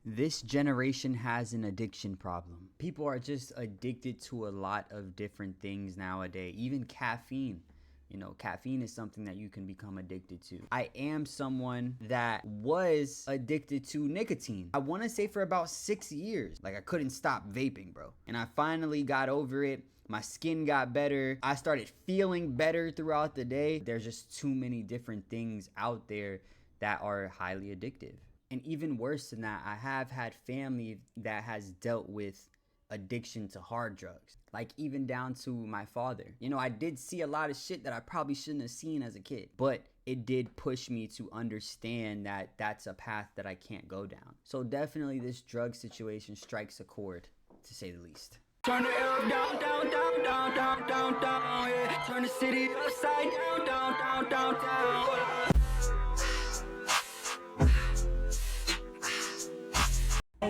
This generation has an addiction problem. People are just addicted to a lot of different things nowadays, even caffeine. You know, caffeine is something that you can become addicted to. I am someone that was addicted to nicotine. I want to say for about 6 years. Like, I couldn't stop vaping, bro. And I finally got over it. My skin got better. I started feeling better throughout the day. There's just too many different things out there that are highly addictive. And even worse than that, I have had family that has dealt with addiction to hard drugs, like even down to my father. You know, I did see a lot of shit that I probably shouldn't have seen as a kid, but it did push me to understand that that's a path that I can't go down. So definitely this drug situation strikes a chord, to say the least. Turn the air up, down, down, down, down, down, down, down, yeah. Turn the city upside down, down, down, down, down.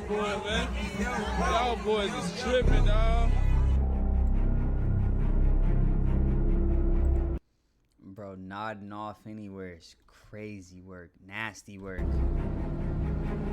Boy, man. Y'all boys is tripping, dog. Bro, nodding off anywhere is crazy work, nasty work.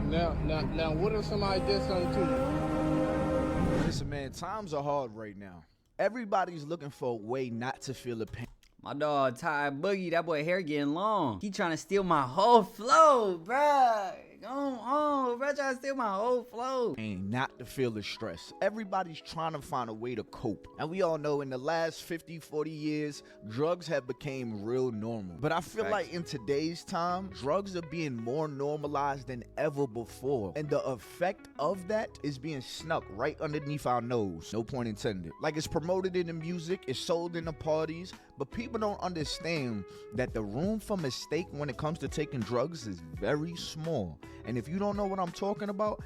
Now, what if somebody did something to you? Listen, man, times are hard right now. Everybody's looking for a way not to feel the pain. My dog Ty Boogie, that boy hair getting long. He trying to steal my whole flow, bruh. Go on, bruh, trying to steal my whole flow. And not to feel the stress. Everybody's trying to find a way to cope. And we all know in the last 50, 40 years, drugs have become real normal. But I feel like in today's time, drugs are being more normalized than ever before. And the effect of that is being snuck right underneath our nose. No pun intended. Like, it's promoted in the music, it's sold in the parties, but people don't understand that the room for mistake when it comes to taking drugs is very small. And if you don't know what I'm talking about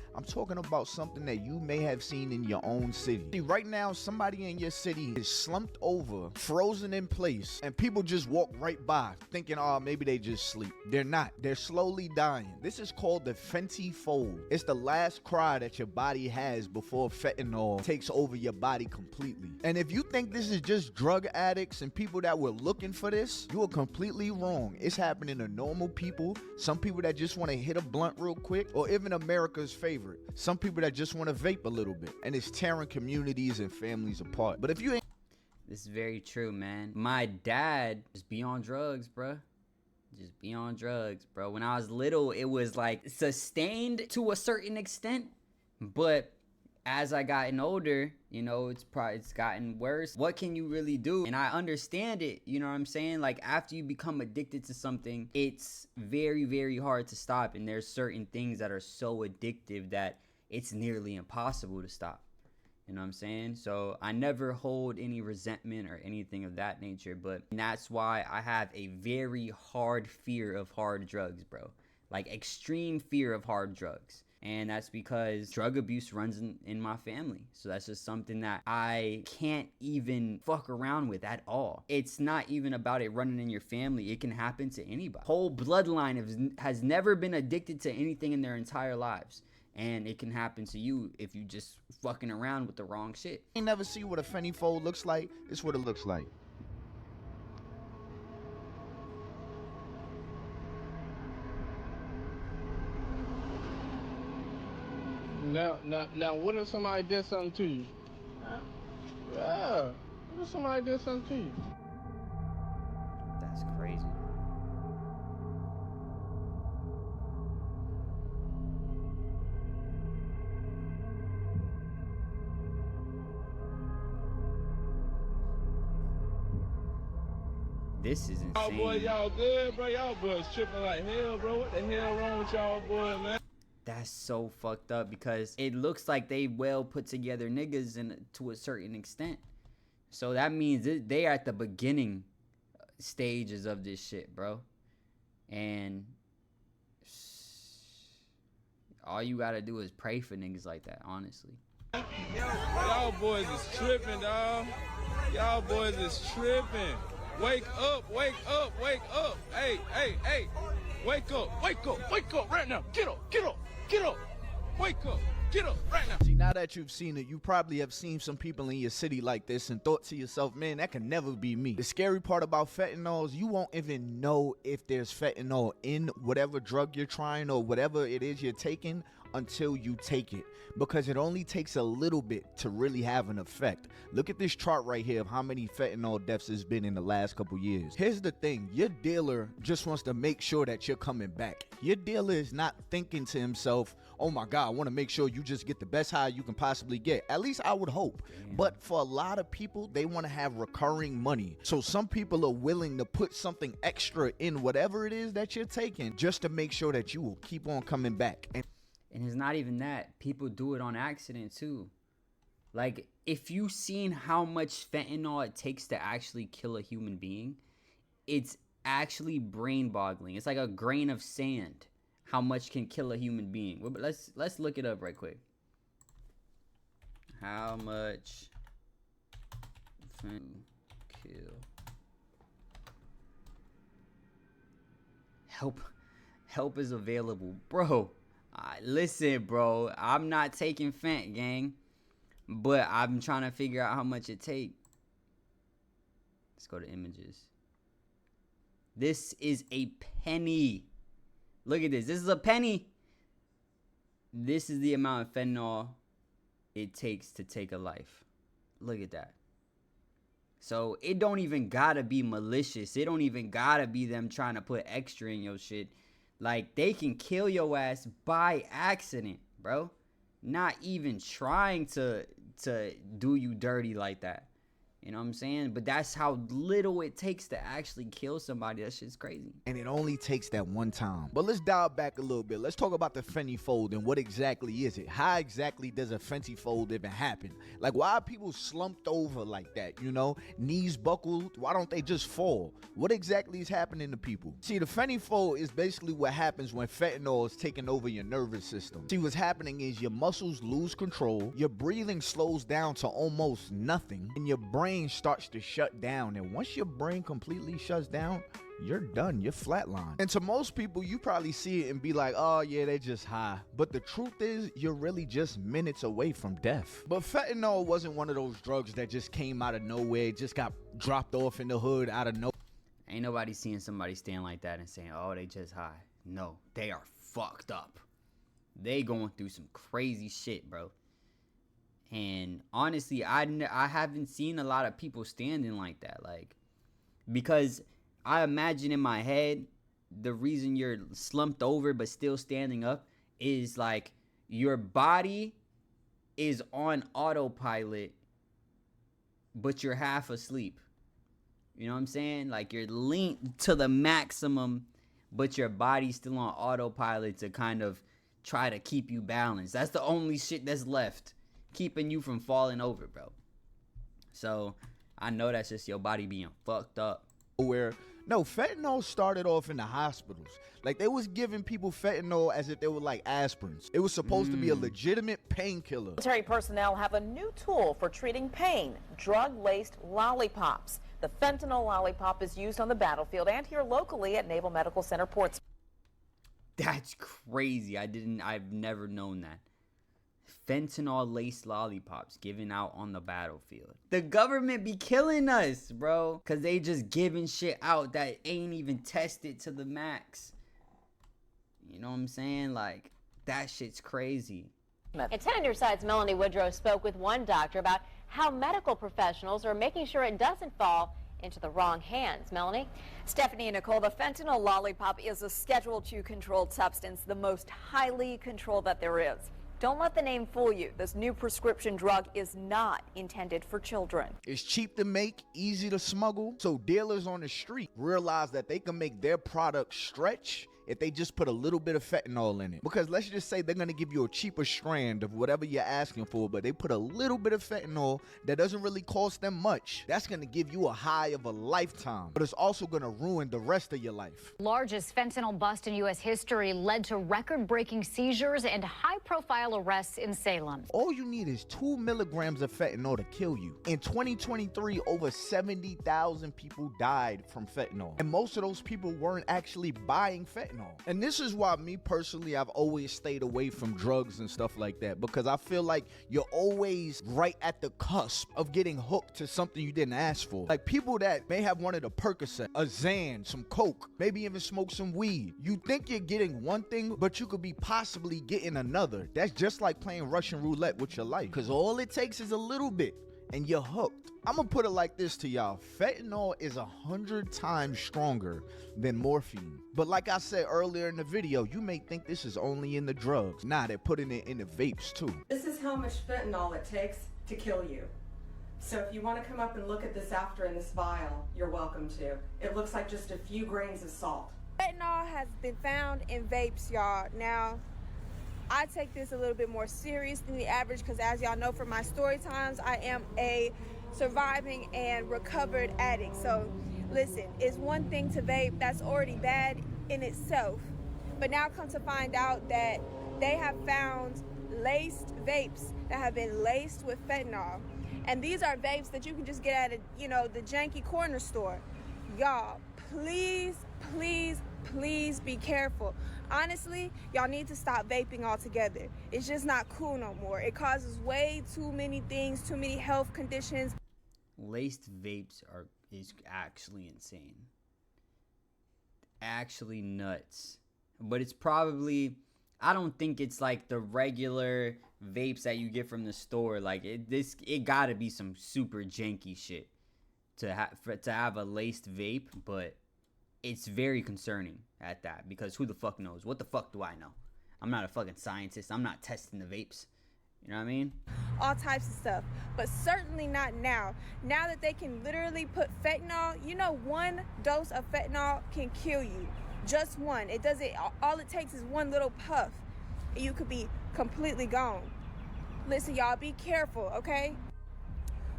something that you may have seen in your own city. See, right now, somebody in your city is slumped over, frozen in place, and people just walk right by thinking, oh, maybe they just sleep. They're not. They're slowly dying. This is called the Fenty Fold. It's the last cry that your body has before fentanyl takes over your body completely. And if you think this is just drug addicts and people that were looking for this, you are completely wrong. It's happening to normal people, some people that just want to hit a blunt real quick, or even America's favorite, some people that just want to vape a little bit, and it's tearing communities and families apart. But if you ain't... This is very true, man. My dad just be on drugs, bruh. Just be on drugs, bro. When I was little, it was like sustained to a certain extent, but as I gotten older, you know, it's gotten worse. What can you really do? And I understand it, you know what I'm saying? Like, after you become addicted to something, it's very, very hard to stop. And there's certain things that are so addictive that it's nearly impossible to stop. You know what I'm saying? So I never hold any resentment or anything of that nature, but that's why I have a very hard fear of hard drugs, bro. Like, extreme fear of hard drugs. And that's because drug abuse runs in my family. So that's just something that I can't even fuck around with at all. It's not even about it running in your family. It can happen to anybody. Whole bloodline has never been addicted to anything in their entire lives. And it can happen to you if you just fucking around with the wrong shit. You never see what a Fenty Fold looks like? It's what it looks like. Now, what if somebody did something to you? Yeah. What if somebody did something to you? That's crazy. This is insane. Y'all boy, y'all good, bro? Y'all boys tripping like hell, bro. What the hell wrong with y'all boy, man? That's so fucked up because it looks like they well put together niggas to a certain extent. So that means they are at the beginning stages of this shit, bro. And all you gotta do is pray for niggas like that, honestly. Y'all boys is tripping, dog. Y'all boys is tripping. Wake up, wake up, wake up. Hey, hey, hey. Wake up, wake up, wake up right now. Get up, get up, get up. Wake up, get up right now. See, now that you've seen it, you probably have seen some people in your city like this and thought to yourself, man, that can never be me. The scary part about fentanyl is you won't even know if there's fentanyl in whatever drug you're trying or whatever it is you're taking until you take it, because it only takes a little bit to really have an effect. Look at this chart right here of how many fentanyl deaths has been in the last couple years. Here's the thing, your dealer just wants to make sure that you're coming back. Your dealer is not thinking to himself, oh my God, I want to make sure you just get the best high you can possibly get. At least I would hope. But for a lot of people, they want to have recurring money. So some people are willing to put something extra in whatever it is that you're taking just to make sure that you will keep on coming back. And it's not even that. People do it on accident too. Like, if you've seen how much fentanyl it takes to actually kill a human being, it's actually brain boggling. It's like a grain of sand how much can kill a human being. Well, but let's look it up right quick. How much fentanyl kill? Help is available, bro. Listen, bro, I'm not taking fent, gang, but I'm trying to figure out how much it take. Let's go to images. This is a penny. Look at this. This is a penny. This is the amount of fentanyl it takes to take a life. Look at that. So it don't even gotta be malicious. It don't even gotta be them trying to put extra in your shit. Like, they can kill your ass by accident, bro. Not even trying to do you dirty like that. You know what I'm saying? But that's how little it takes to actually kill somebody. That shit's crazy. And it only takes that one time. But let's dial back a little bit. Let's talk about the fentanyl and what exactly is it? How exactly does a fentanyl even happen? Like, why are people slumped over like that, you know? Knees buckled? Why don't they just fall? What exactly is happening to people? See, the fentanyl is basically what happens when fentanyl is taking over your nervous system. See, what's happening is your muscles lose control, your breathing slows down to almost nothing, and your brain starts to shut down. And once your brain completely shuts down, you're done. You're flatlined. And to most people, you probably see it and be like, oh yeah, they're just high. But the truth is, you're really just minutes away from death. But fentanyl wasn't one of those drugs that just came out of nowhere. It just got dropped off in the hood out of nowhere. Ain't nobody seeing somebody stand like that and saying, oh, they just high. No, they are fucked up. They going through some crazy shit, bro. And honestly, I haven't seen a lot of people standing like that. Like, because I imagine in my head, the reason you're slumped over but still standing up is like your body is on autopilot, but you're half asleep. You know what I'm saying? Like, you're linked to the maximum, but your body's still on autopilot to kind of try to keep you balanced. That's the only shit that's left, keeping you from falling over, bro. So I know that's just your body being fucked up. Where no, fentanyl started off in the hospitals. Like, they was giving people fentanyl as if they were like aspirins. It was supposed to be a legitimate painkiller. Military personnel have a new tool for treating pain: drug-laced lollipops. The fentanyl lollipop is used on the battlefield and here locally at Naval Medical Center Portsmouth. That's crazy. I've never known that. Fentanyl laced lollipops given out on the battlefield. The government be killing us, bro, because they just giving shit out that ain't even tested to the max. You know what I'm saying? Like, that shit's crazy. At 10 on your side's Melanie Woodrow spoke with one doctor about how medical professionals are making sure it doesn't fall into the wrong hands. Melanie? Stephanie and Nicole, the fentanyl lollipop is a Schedule II controlled substance, the most highly controlled that there is. Don't let the name fool you. This new prescription drug is not intended for children. It's cheap to make, easy to smuggle, so dealers on the street realize that they can make their product stretch if they just put a little bit of fentanyl in it. Because let's just say they're gonna give you a cheaper strand of whatever you're asking for, but they put a little bit of fentanyl that doesn't really cost them much. That's gonna give you a high of a lifetime, but it's also gonna ruin the rest of your life. Largest fentanyl bust in U.S. history led to record-breaking seizures and high-profile arrests in Salem. All you need is 2 milligrams of fentanyl to kill you. In 2023, over 70,000 people died from fentanyl, and most of those people weren't actually buying fentanyl. fentanyl. And this is why me personally, I've always stayed away from drugs and stuff like that, because I feel like you're always right at the cusp of getting hooked to something you didn't ask for. Like people that may have wanted a Percocet, a Xan, some coke, maybe even smoke some weed. You think you're getting one thing, but you could be possibly getting another. That's just like playing Russian roulette with your life, because all it takes is a little bit and you're hooked. I'm gonna put it like this to y'all. Fentanyl is 100 times stronger than morphine. But like I said earlier in the video, you may think this is only in the drugs. Nah, they're putting it in the vapes too. This is how much fentanyl it takes to kill you. So if you want to come up and look at this after in this vial, you're welcome to. It looks like just a few grains of salt. Fentanyl has been found in vapes, y'all. Now, I take this a little bit more serious than the average because, as y'all know from my story times, I am a surviving and recovered addict. So listen, it's one thing to vape that's already bad in itself, but now come to find out that they have found laced vapes that have been laced with fentanyl. And these are vapes that you can just get at the janky corner store. Y'all, please, please, please be careful. Honestly, y'all need to stop vaping altogether. It's just not cool no more. It causes way too many things, too many health conditions. Laced vapes is actually insane. Actually nuts. But it's probably, I don't think it's like the regular vapes that you get from the store. Like it gotta be some super janky shit to have a laced vape, but it's very concerning at that, because who the fuck knows? What the fuck do I know? I'm not a fucking scientist. I'm not testing the vapes. You know what I mean? All types of stuff, but certainly not now. Now that they can literally put fentanyl, one dose of fentanyl can kill you. Just one. It doesn't, all it takes is one little puff and you could be completely gone. Listen, y'all, be careful, okay?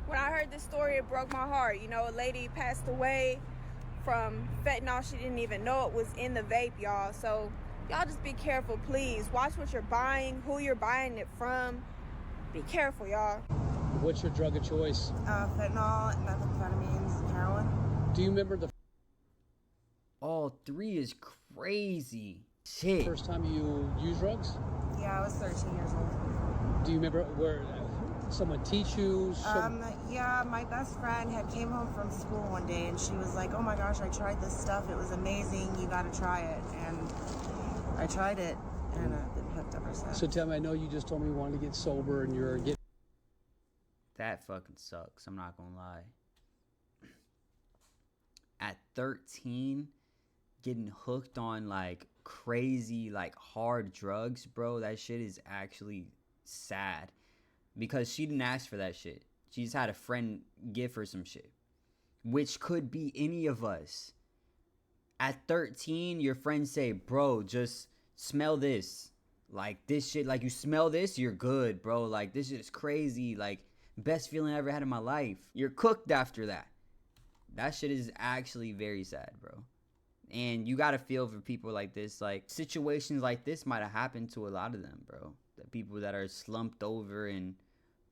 When I heard this story, it broke my heart. A lady passed away from fentanyl. She didn't even know it was in the vape, y'all. So y'all just be careful, please. Watch what you're buying, who you're buying it from. Be careful, y'all. What's your drug of choice? Fentanyl, methamphetamines, heroin. Do you remember the all three is crazy. Shit. first time you used drugs? Yeah, I was 13 years old. Do you remember where someone teach you? Yeah, my best friend had came home from school one day and she was like, oh my gosh, I tried this stuff. It was amazing. You got to try it. And I tried it and I've been hooked ever since. So tell me, I know you just told me you wanted to get sober and you're getting... That fucking sucks. I'm not gonna lie. At 13, getting hooked on like crazy, like hard drugs, bro, that shit is actually sad. Because she didn't ask for that shit. She just had a friend give her some shit. Which could be any of us. At 13, your friends say, bro, just smell this. Like, this shit, like, you smell this, you're good, bro. Like, this shit is crazy. Like, best feeling I ever had in my life. You're cooked after that. That shit is actually very sad, bro. And you gotta feel for people like this. Like, situations like this might have happened to a lot of them, bro. The people that are slumped over and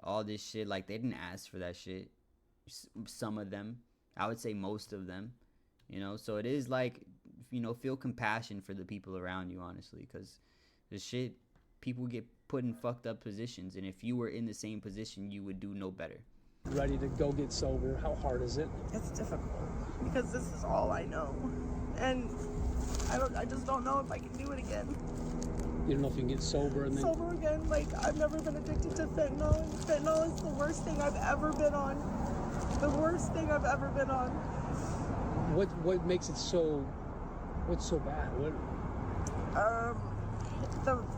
all this shit, like, they didn't ask for that shit. Some of them. I would say most of them. So it is like, feel compassion for the people around you, honestly. Because the shit, people get put in fucked up positions. And if you were in the same position, you would do no better. Ready to go get sober. How hard is it? It's difficult because this is all I know. And I just don't know if I can do it again. You don't know if you can get sober and then... Sober again, like, I've never been addicted to fentanyl. And fentanyl is the worst thing I've ever been on. The worst thing I've ever been on. What makes it so... What's so bad?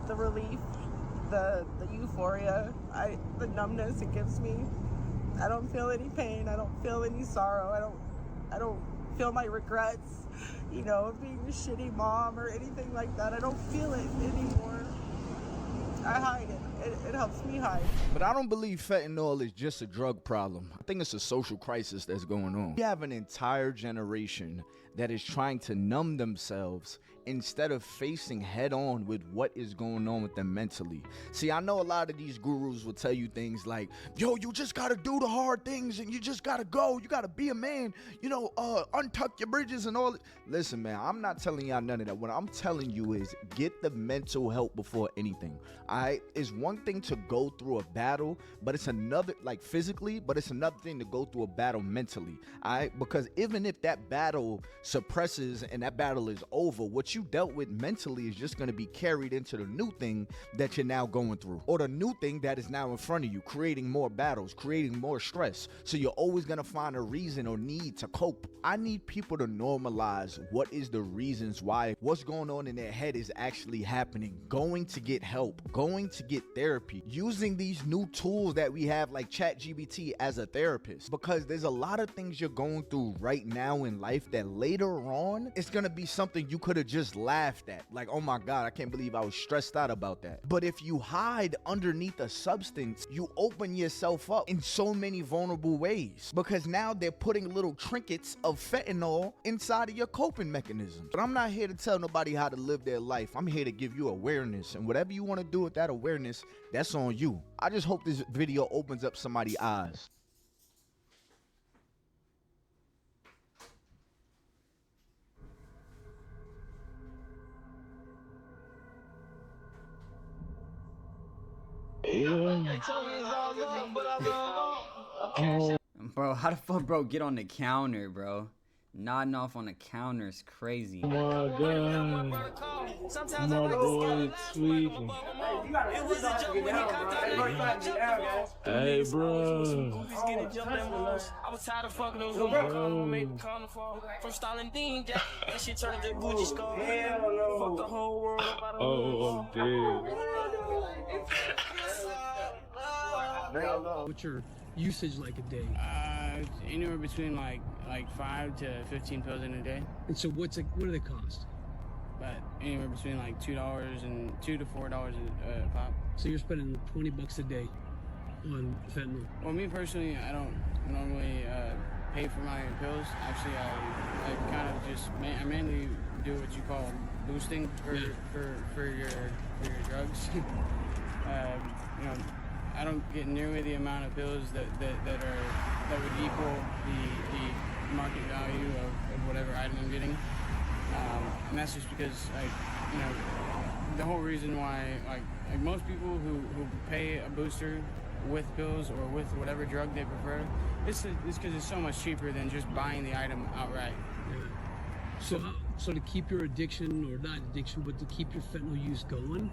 The relief, the euphoria, the numbness it gives me. I don't feel any pain. I don't feel any sorrow. I don't feel my regrets, of being a shitty mom or anything like that. I don't feel it anymore. I hide it. It helps me hide. But I don't believe fentanyl is just a drug problem. I think it's a social crisis that's going on. We have an entire generation that is trying to numb themselves instead of facing head on with what is going on with them mentally. See, I know a lot of these gurus will tell you things like, yo, you just gotta do the hard things and you just gotta go, you gotta be a man, you know, untuck your bridges and all that. Listen, man, I'm not telling y'all none of that. What I'm telling you is get the mental help before anything. It's one thing to go through a battle, but it's another, like physically, but it's another thing to go through a battle mentally. Because even if that battle suppresses and that battle is over, what you dealt with mentally is just going to be carried into the new thing that you're now going through, or the new thing that is now in front of you, creating more battles, creating more stress. So you're always going to find a reason or need to cope. I need people to normalize what is the reasons why what's going on in their head is actually happening. Going to get help, going to get therapy, using these new tools that we have like ChatGPT as a therapist, because there's a lot of things you're going through right now in life that later on it's going to be something you could have just laughed at, like, oh my god, I can't believe I was stressed out about that. But if you hide underneath a substance, you open yourself up in so many vulnerable ways, because now they're putting little trinkets of fentanyl inside of your coping mechanisms. But I'm not here to tell nobody how to live their life. I'm here to give you awareness, and whatever you want to do with that awareness, that's on you. I just hope this video opens up somebody's eyes. Bro, how the fuck, bro, get on the counter, bro? Nodding off on the counter is crazy. Oh my god. My boy tweaking. Hey, bro. I was tired of fucking those little make the carnival from styling Dean Jack. That shit turned into Gucci skull. Fuck the whole world. Oh, I'm What's your usage like a day? Anywhere between like 5 to 15 pills in a day. And so what do they cost? But anywhere between like $2 and $2 to $4 a pop. So you're spending $20 a day on fentanyl? Well, me personally, I don't normally pay for my pills. Actually, I kind of just I mainly do what you call boosting for your drugs. You know, I don't get nearly the amount of pills that would equal the market value of whatever item I'm getting, and that's just because, like, you know, the whole reason why, like most people who pay a booster with pills or with whatever drug they prefer, it's because it's so much cheaper than just buying the item outright. Yeah. So to keep your addiction, or not addiction, but to keep your fentanyl use going,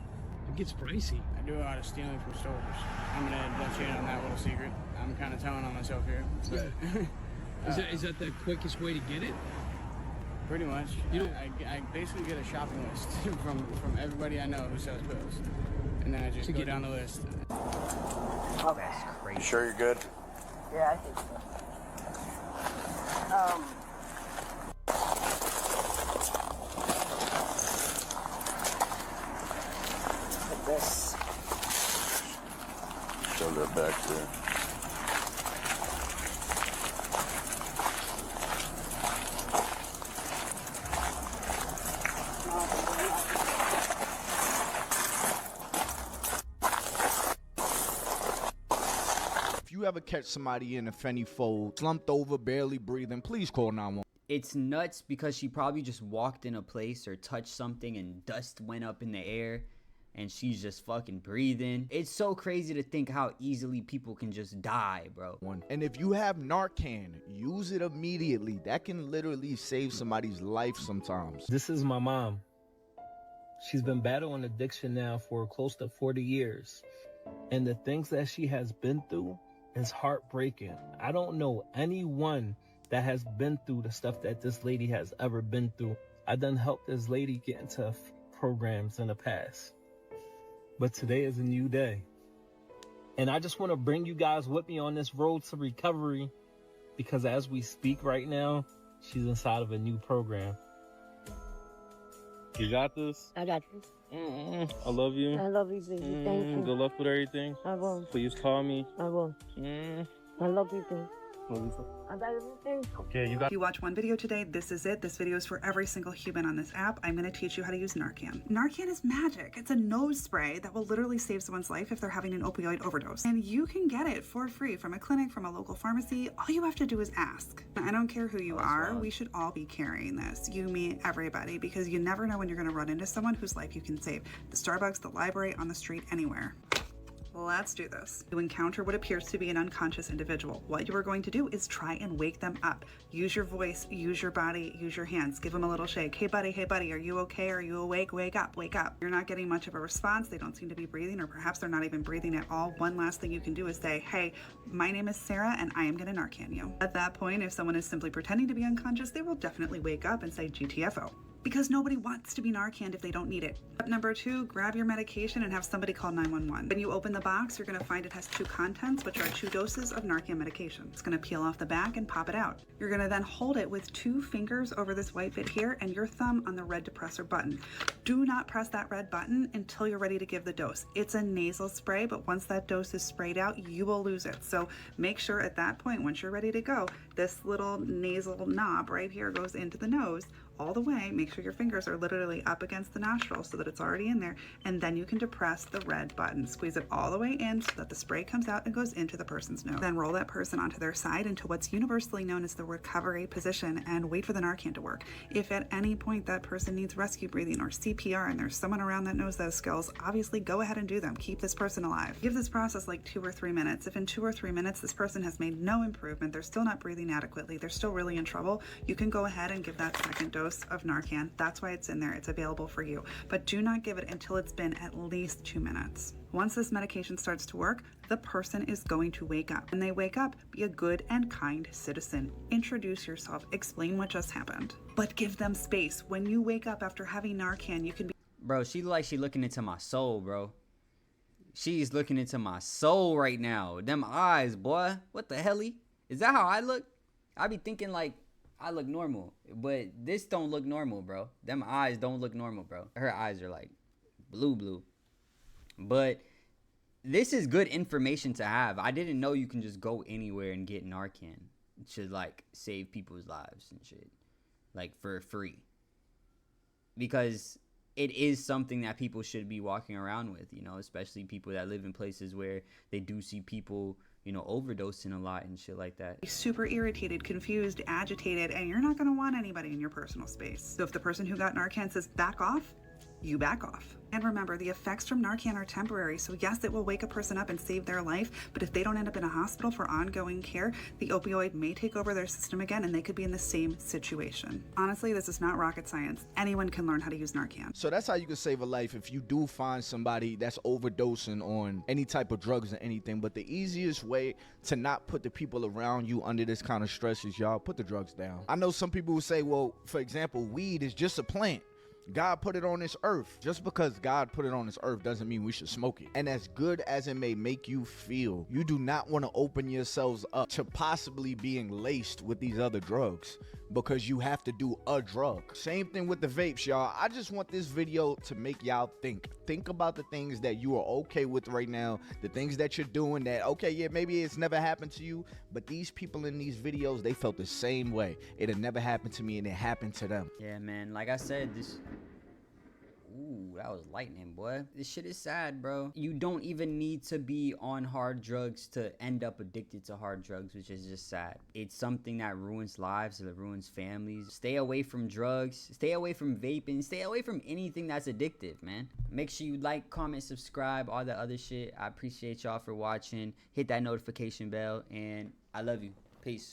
it gets pricey. I do a lot of stealing from stores. I'm gonna let you in on that little secret. I'm kind of telling on myself here. But, is that the quickest way to get it? Pretty much. I basically get a shopping list from everybody I know who sells pills, and then I just go down the list. Okay. Crazy. You sure you're good? Yeah, I think so. This. Show that back there. If you ever catch somebody in a fenny fold, slumped over, barely breathing, please call 911. It's nuts because she probably just walked in a place or touched something and dust went up in the air and she's just fucking breathing. It's so crazy to think how easily people can just die, bro. And if you have Narcan, use it immediately. That can literally save somebody's life sometimes. This is my mom. She's been battling addiction now for close to 40 years. And the things that she has been through is heartbreaking. I don't know anyone that has been through the stuff that this lady has ever been through. I done helped this lady get into programs in the past. But today is a new day. And I just want to bring you guys with me on this road to recovery, because as we speak right now, she's inside of a new program. You got this? I got this. I love you. I love you, baby. Thank you. Good luck with everything. I will. Please call me. I will. I love you, baby. Okay, you got. If you watch one video today, this is it. This video is for every single human on this app. I'm going to teach you how to use Narcan. Narcan is magic. It's a nose spray that will literally save someone's life if they're having an opioid overdose. And you can get it for free from a clinic, from a local pharmacy. All you have to do is ask. I don't care who you are. We should all be carrying this. You, me, everybody, because you never know when you're going to run into someone whose life you can save. The Starbucks, the library, on the street, anywhere. Let's do this. You encounter what appears to be an unconscious individual. What you are going to do is try and wake them up. Use your voice, use your body, use your hands. Give them a little shake. Hey buddy, are you okay? Are you awake? Wake up, wake up. You're not getting much of a response. They don't seem to be breathing, or perhaps they're not even breathing at all. One last thing you can do is say, hey, my name is Sarah and I am gonna Narcan you. At that point, if someone is simply pretending to be unconscious, they will definitely wake up and say GTFO. Because nobody wants to be Narcaned if they don't need it. Step number 2, grab your medication and have somebody call 911. When you open the box, you're gonna find it has 2 contents, which are 2 doses of Narcan medication. It's gonna peel off the back and pop it out. You're gonna then hold it with 2 fingers over this white bit here and your thumb on the red depressor button. Do not press that red button until you're ready to give the dose. It's a nasal spray, but once that dose is sprayed out, you will lose it. So make sure at that point, once you're ready to go, this little nasal knob right here goes into the nose all the way. Make sure your fingers are literally up against the nostril so that it's already in there, and then you can depress the red button. Squeeze it all the way in so that the spray comes out and goes into the person's nose. Then roll that person onto their side into what's universally known as the recovery position and wait for the Narcan to work. If at any point that person needs rescue breathing or CPR and there's someone around that knows those skills, obviously go ahead and do them. Keep this person alive. Give this process like 2 or 3 minutes. If in 2 or 3 minutes this person has made no improvement, they're still not breathing adequately, they're still really in trouble, you can go ahead and give that second dose of Narcan. That's why it's in there. It's available for you. But do not give it until it's been at least 2 minutes. Once this medication starts to work, the person is going to wake up. When they wake up, be a good and kind citizen. Introduce yourself. Explain what just happened. But give them space. When you wake up after having Narcan, you can be... Bro, she like she looking into my soul, bro. She's looking into my soul right now. Them eyes, boy. What the helly? Is that how I look? I be thinking like I look normal, but this don't look normal, bro. Them eyes don't look normal, bro. Her eyes are like blue. But this is good information to have. I didn't know you can just go anywhere and get Narcan to like save people's lives and shit, like for free. Because it is something that people should be walking around with, you know, especially people that live in places where they do see people, you know, overdosing a lot and shit like that. Super irritated, confused, agitated, and you're not going to want anybody in your personal space. So if the person who got Narcan says back off, you back off. And remember, the effects from Narcan are temporary, so yes, it will wake a person up and save their life, but if they don't end up in a hospital for ongoing care, the opioid may take over their system again and they could be in the same situation. Honestly, this is not rocket science. Anyone can learn how to use Narcan. So that's how you can save a life if you do find somebody that's overdosing on any type of drugs or anything. But the easiest way to not put the people around you under this kind of stress is, y'all, put the drugs down. I know some people will say, well, for example, weed is just a plant. God put it on this earth. Just because God put it on this earth doesn't mean we should smoke it. And as good as it may make you feel, you do not want to open yourselves up to possibly being laced with these other drugs because you have to do a drug. Same thing with the vapes, y'all. I just want this video to make y'all think. Think about the things that you are okay with right now, the things that you're doing that, okay, yeah, maybe it's never happened to you, but these people in these videos, they felt the same way. It had never happened to me and it happened to them. Yeah, man. Like I said, this... Ooh, that was lightning, boy. This shit is sad, bro. You don't even need to be on hard drugs to end up addicted to hard drugs, which is just sad. It's something that ruins lives, that ruins families. Stay away from drugs. Stay away from vaping. Stay away from anything that's addictive, man. Make sure you like, comment, subscribe, all the other shit. I appreciate y'all for watching. Hit that notification bell, and I love you. Peace.